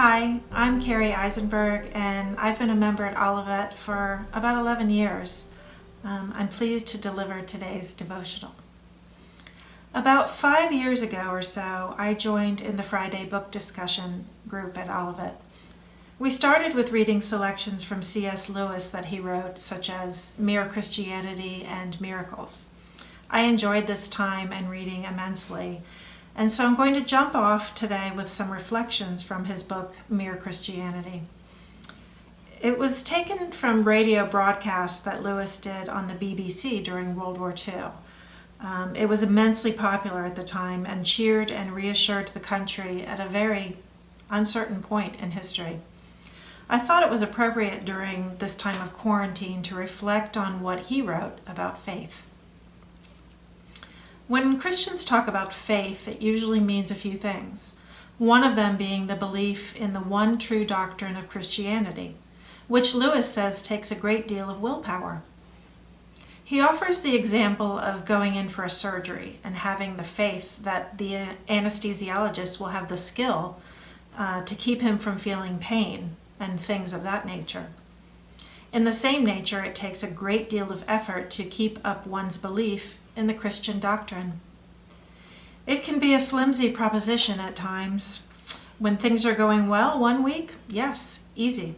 Hi, I'm Carrie Eisenberg, and I've been a member at Olivet for about 11 years. I'm pleased to deliver today's devotional. About 5 years ago or so, I joined in the Friday book discussion group at Olivet. We started with reading selections from C.S. Lewis that he wrote, such as Mere Christianity and Miracles. I enjoyed this time and reading immensely, and so I'm going to jump off today with some reflections from his book, Mere Christianity. It was taken from radio broadcasts that Lewis did on the BBC during World War II. It was immensely popular at the time and cheered and reassured the country at a very uncertain point in history. I thought it was appropriate during this time of quarantine to reflect on what he wrote about faith. When Christians talk about faith, it usually means a few things, one of them being the belief in the one true doctrine of Christianity, which Lewis says takes a great deal of willpower. He offers the example of going in for a surgery and having the faith that the anesthesiologist will have the skill to keep him from feeling pain and things of that nature. In the same nature, it takes a great deal of effort to keep up one's belief in the Christian doctrine. It can be a flimsy proposition at times. When things are going well one week, yes, easy.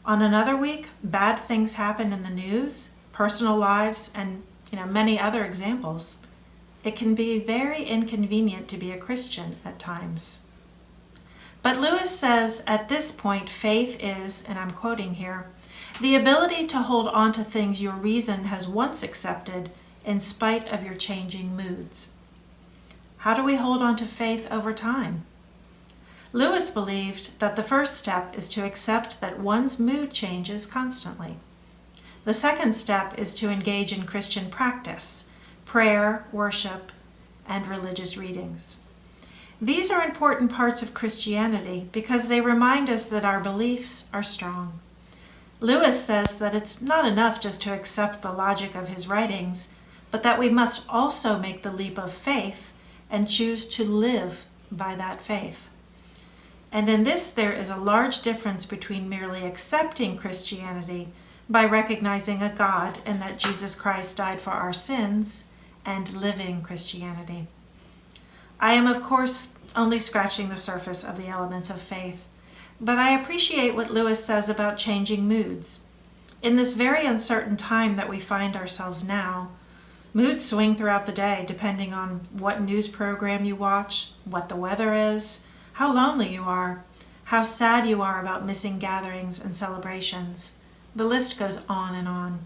On another week, bad things happen in the news, personal lives, and many other examples. It can be very inconvenient to be a Christian at times. But Lewis says at this point, faith is, and I'm quoting here, the ability to hold on to things your reason has once accepted in spite of your changing moods. How do we hold on to faith over time? Lewis believed that the first step is to accept that one's mood changes constantly. The second step is to engage in Christian practice, prayer, worship, and religious readings. These are important parts of Christianity because they remind us that our beliefs are strong. Lewis says that it's not enough just to accept the logic of his writings, but that we must also make the leap of faith and choose to live by that faith. And in this, there is a large difference between merely accepting Christianity by recognizing a God and that Jesus Christ died for our sins, and living Christianity. I am, of course, only scratching the surface of the elements of faith, but I appreciate what Lewis says about changing moods. In this very uncertain time that we find ourselves now, moods swing throughout the day depending on what news program you watch, what the weather is, how lonely you are, how sad you are about missing gatherings and celebrations. The list goes on and on.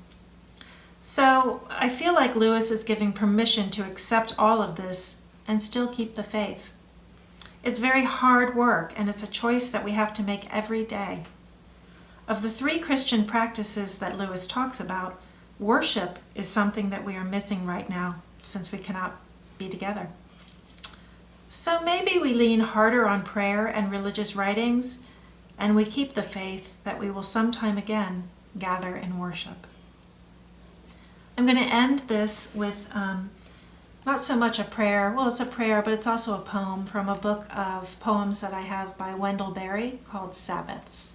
So I feel like Lewis is giving permission to accept all of this and still keep the faith. It's very hard work, and it's a choice that we have to make every day. Of the 3 Christian practices that Lewis talks about, worship is something that we are missing right now since we cannot be together. So maybe we lean harder on prayer and religious writings, and we keep the faith that we will sometime again gather in worship. I'm going to end this with not so much a prayer. Well, it's a prayer, but it's also a poem from a book of poems that I have by Wendell Berry called Sabbaths.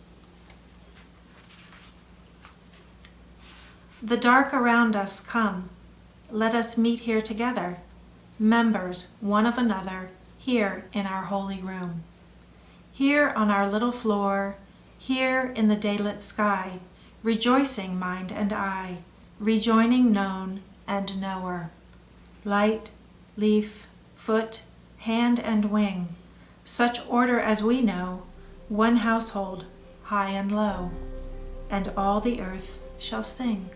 The dark around us come. Let us meet here together, members one of another, here in our holy room. Here on our little floor, here in the daylit sky, rejoicing mind and eye, rejoining known and knower. Light, leaf, foot, hand and wing, such order as we know, one household, high and low, and all the earth shall sing.